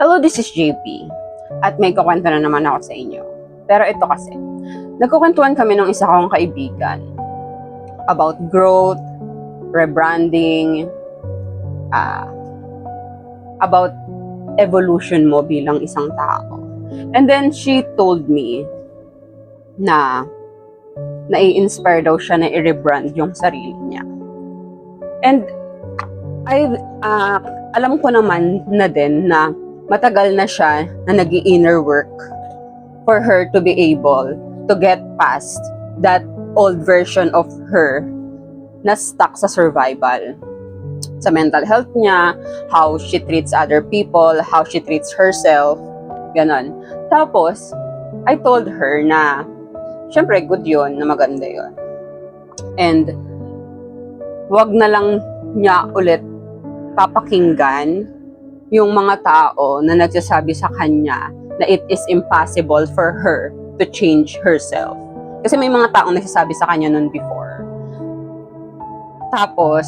Hello, this is JP. At may kukwento na naman ako sa inyo. Pero ito kasi, nagkukwentuhan kami ng isa kong kaibigan about growth, rebranding, about evolution mo bilang isang tao. And then she told me na nai-inspire daw siya na i-rebrand yung sarili niya. And alam ko naman na din na matagal na siya na nag-i-inner work for her to be able to get past that old version of her na stuck sa survival. Sa mental health niya, how she treats other people, how she treats herself, ganon. Tapos, I told her na, syempre, good yun, na maganda yun. And, wag na lang niya ulit papakinggan yung mga tao na nagsasabi sa kanya na it is impossible for her to change herself. Kasi may mga taong nagsasabi sa kanya nun before. Tapos,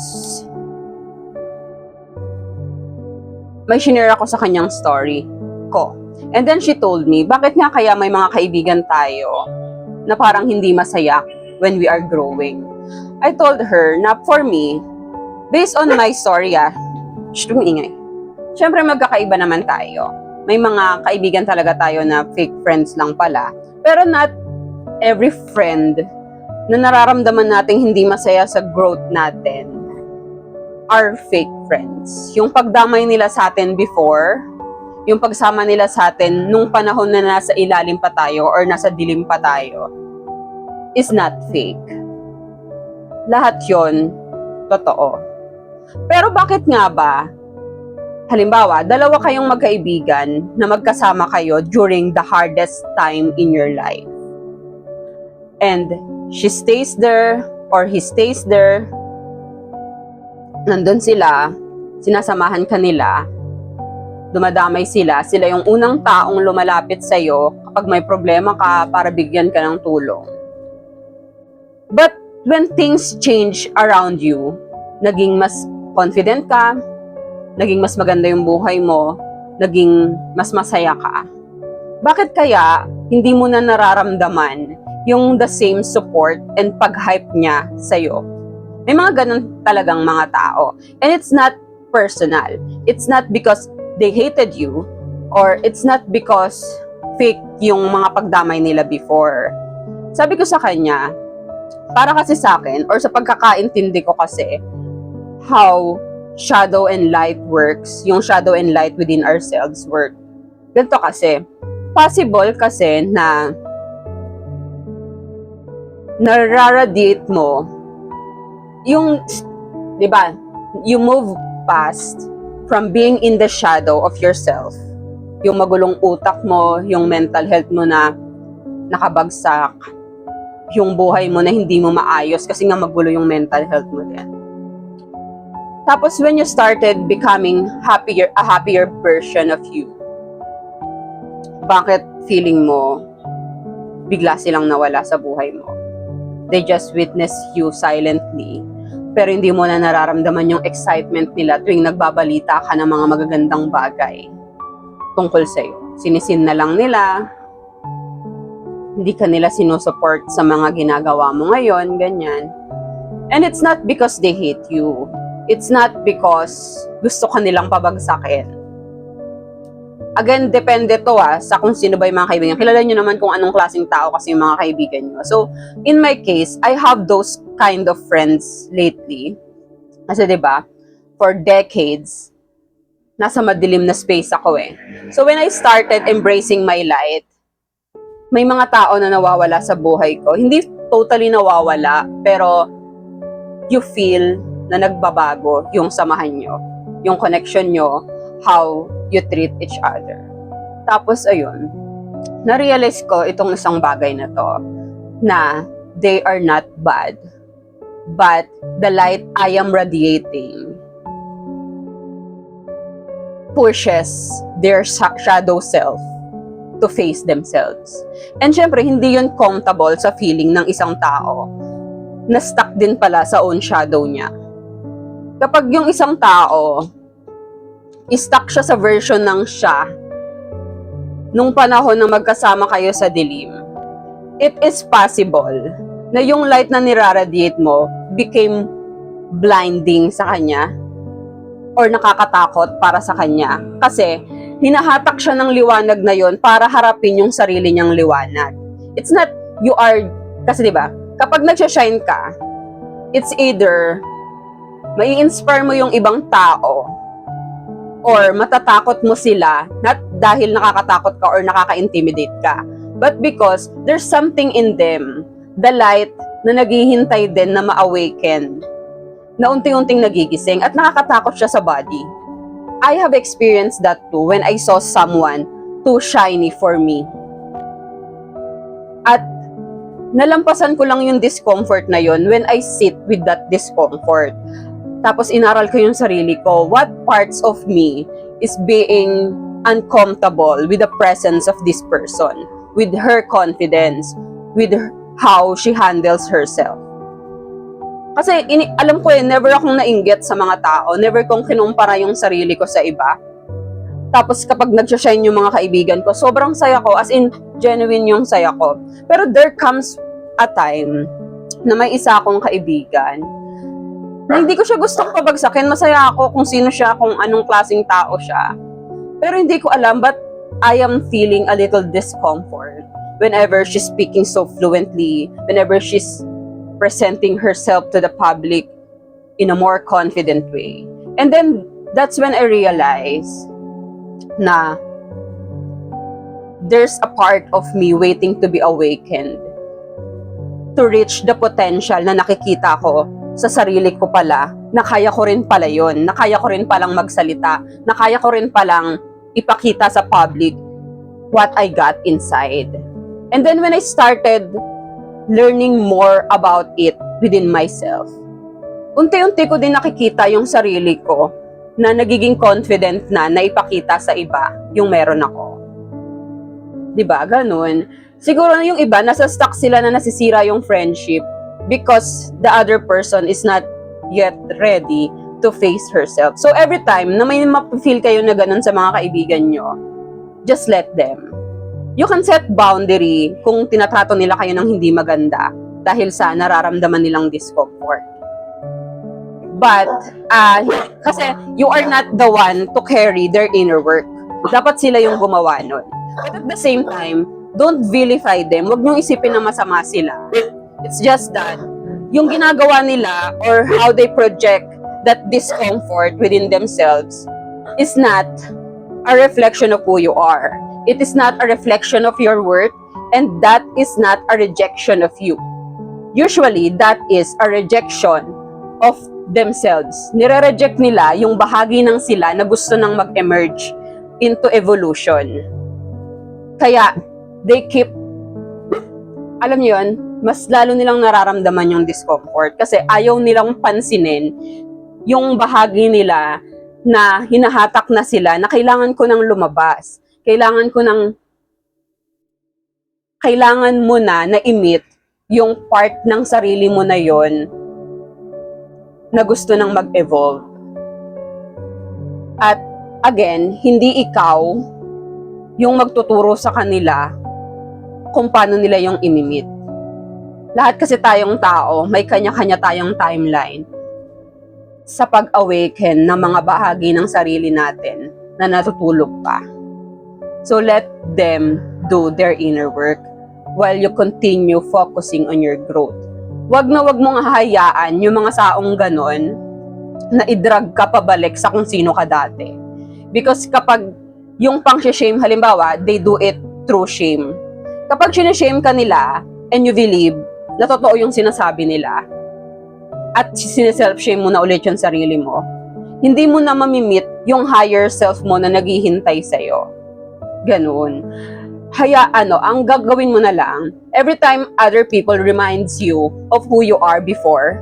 may shinare ako sa kanyang story ko. And then she told me, bakit nga kaya may mga kaibigan tayo na parang hindi masaya when we are growing? I told her na for me, based on my story, ingay. Siyempre magkakaiba naman tayo. May mga kaibigan talaga tayo na fake friends lang pala. Pero not every friend na nararamdaman nating hindi masaya sa growth natin are fake friends. Yung pagdamay nila sa atin before, yung pagsama nila sa atin nung panahon na nasa ilalim pa tayo or nasa dilim pa tayo, is not fake. Lahat yon totoo. Pero bakit nga ba, halimbawa, dalawa kayong magkaibigan na magkasama kayo during the hardest time in your life. And she stays there or he stays there. Nandun sila, sinasamahan ka nila, dumadamay sila. Sila yung unang taong lumalapit sa'yo kapag may problema ka para bigyan ka ng tulong. But when things change around you, naging mas confident ka, naging mas maganda yung buhay mo, naging mas masaya ka. Bakit kaya hindi mo na nararamdaman yung the same support and pag-hype niya sa'yo? May mga ganun talagang mga tao. And it's not personal. It's not because they hated you or it's not because fake yung mga pagdamay nila before. Sabi ko sa kanya, para kasi sa akin or sa pagkakaintindi ko kasi, how shadow and light works, yung shadow and light within ourselves work. Ganito kasi, possible kasi na nararadiate mo yung, di ba, you move past from being in the shadow of yourself, yung magulong utak mo, yung mental health mo na nakabagsak, yung buhay mo na hindi mo maayos kasi nga magulo yung mental health mo din. Tapos when you started becoming a happier version of you, bakit feeling mo bigla silang nawala sa buhay mo? They just witness you silently, pero hindi mo na nararamdaman yung excitement nila tuwing nagbabalita ka ng mga magagandang bagay tungkol sa'yo. Sinisin na lang nila, hindi ka nila sinusupport sa mga ginagawa mo ngayon, ganyan. And it's not because they hate you. It's not because gusto ka nilang pabagsakin. Again, depende to sa kung sino ba yung mga kaibigan. Kilala nyo naman kung anong klaseng tao kasi yung mga kaibigan nyo. So, in my case, I have those kind of friends lately. Kasi diba, for decades, nasa madilim na space ako eh. So, when I started embracing my light, may mga tao na nawawala sa buhay ko. Hindi totally nawawala, pero you feel na nagbabago yung samahan nyo, yung connection nyo, how you treat each other. Tapos ayun, na-realize ko itong isang bagay na to, na they are not bad, but the light I am radiating pushes their shadow self to face themselves. And syempre, hindi yun comfortable sa feeling ng isang tao na stuck din pala sa own shadow niya. Kapag yung isang tao stuck siya sa version ng siya nung panahon na magkasama kayo sa dilim, it is possible na yung light na niraradiate mo became blinding sa kanya or nakakatakot para sa kanya. Kasi hinahatak siya ng liwanag na yon para harapin yung sarili niyang liwanag. It's not you are, kasi diba, kapag nagsashine ka, it's either mai-inspire mo yung ibang tao or matatakot mo sila, not dahil nakakatakot ka or nakaka-intimidate ka, but because there's something in them, the light na naghihintay din na ma-awaken, na unti-unting nagigising at nakakatakot siya sa body. I have experienced that too when I saw someone too shiny for me. At nalampasan ko lang yung discomfort na yon when I sit with that discomfort. Tapos inaral ko yung sarili ko, what parts of me is being uncomfortable with the presence of this person, with her confidence, with how she handles herself. Kasi alam ko never akong nainggit sa mga tao, never kong kinumpara yung sarili ko sa iba. Tapos kapag nagsashine yung mga kaibigan ko, sobrang saya ko, as in genuine yung saya ko. Pero there comes a time na may isa akong kaibigan na hindi ko siya gustong pabagsakin. Masaya ako kung sino siya, kung anong klaseng tao siya. Pero hindi ko alam, but I am feeling a little discomfort whenever she's speaking so fluently, whenever she's presenting herself to the public in a more confident way. And then, that's when I realized na there's a part of me waiting to be awakened to reach the potential na nakikita ko sa sarili ko pala, na kaya ko rin pala yun, na kaya ko rin palang magsalita, na kaya ko rin palang ipakita sa public what I got inside. And then when I started learning more about it within myself, unti-unti ko din nakikita yung sarili ko na nagiging confident na ipakita sa iba yung meron ako. Diba? Ganun. Siguro yung iba, nasa stuck sila na nasisira yung friendship because the other person is not yet ready to face herself. So every time na may mapifeel kayo na ganun sa mga kaibigan nyo, just let them. You can set boundary kung tinatrato nila kayo ng hindi maganda dahil sa nararamdaman nilang discomfort. But, kasi you are not the one to carry their inner work. Dapat sila yung gumawa nun. But at the same time, don't vilify them. Huwag niyong isipin na masama sila. It's just that, yung ginagawa nila or how they project that discomfort within themselves is not a reflection of who you are. It is not a reflection of your worth, and that is not a rejection of you. Usually, that is a rejection of themselves. Nire-reject nila yung bahagi ng sila na gusto nang mag-emerge into evolution. Kaya, they keep, alam niyo yun, mas lalo nilang nararamdaman yung discomfort kasi ayaw nilang pansinin yung bahagi nila na hinahatak na sila na kailangan ko nang lumabas. Kailangan mo na na-emit yung part ng sarili mo na yon na gusto nang mag-evolve. At again, hindi ikaw yung magtuturo sa kanila kung paano nila yung imimit. Lahat kasi tayong tao, may kanya-kanya tayong timeline sa pag-awaken ng mga bahagi ng sarili natin na natutulog pa. So let them do their inner work while you continue focusing on your growth. Wag mong hahayaan yung mga saong ganon na i-drag ka pabalik sa kung sino ka dati. Because kapag yung pang-shame, halimbawa, they do it through shame. Kapag sinashame ka nila and you believe na totoo yung sinasabi nila at sineself-shame mo na ulit yung sarili mo, hindi mo na mamimit yung higher self mo na naghihintay sa'yo. Ganun. Ang gagawin mo na lang, every time other people reminds you of who you are before,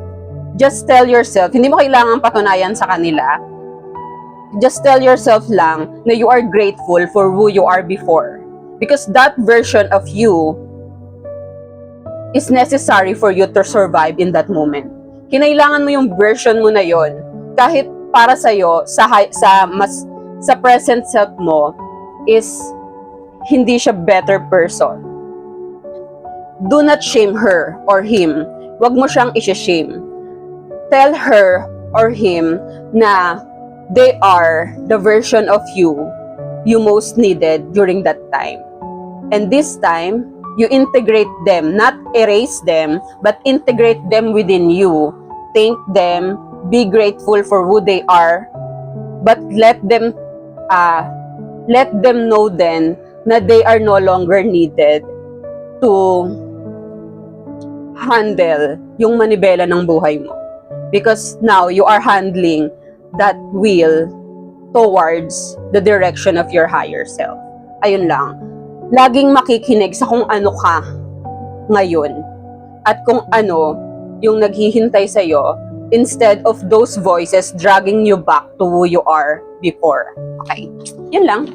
just tell yourself, hindi mo kailangan patunayan sa kanila, just tell yourself lang na you are grateful for who you are before. Because that version of you is necessary for you to survive in that moment. Kinailangan mo yung version mo na yon kahit para sa'yo, sa present self mo is hindi siya better person. Do not shame her or him. Huwag mo siyang i-shame. Tell her or him na they are the version of you most needed during that time. And this time, you integrate them, not erase them, but integrate them within you. Thank them, be grateful for who they are, but let them know then na they are no longer needed to handle yung manibela ng buhay mo. Because now, you are handling that wheel towards the direction of your higher self. Ayun lang. Laging makikinig sa kung ano ka ngayon at kung ano yung naghihintay sa'yo instead of those voices dragging you back to who you are before. Okay? Yun lang.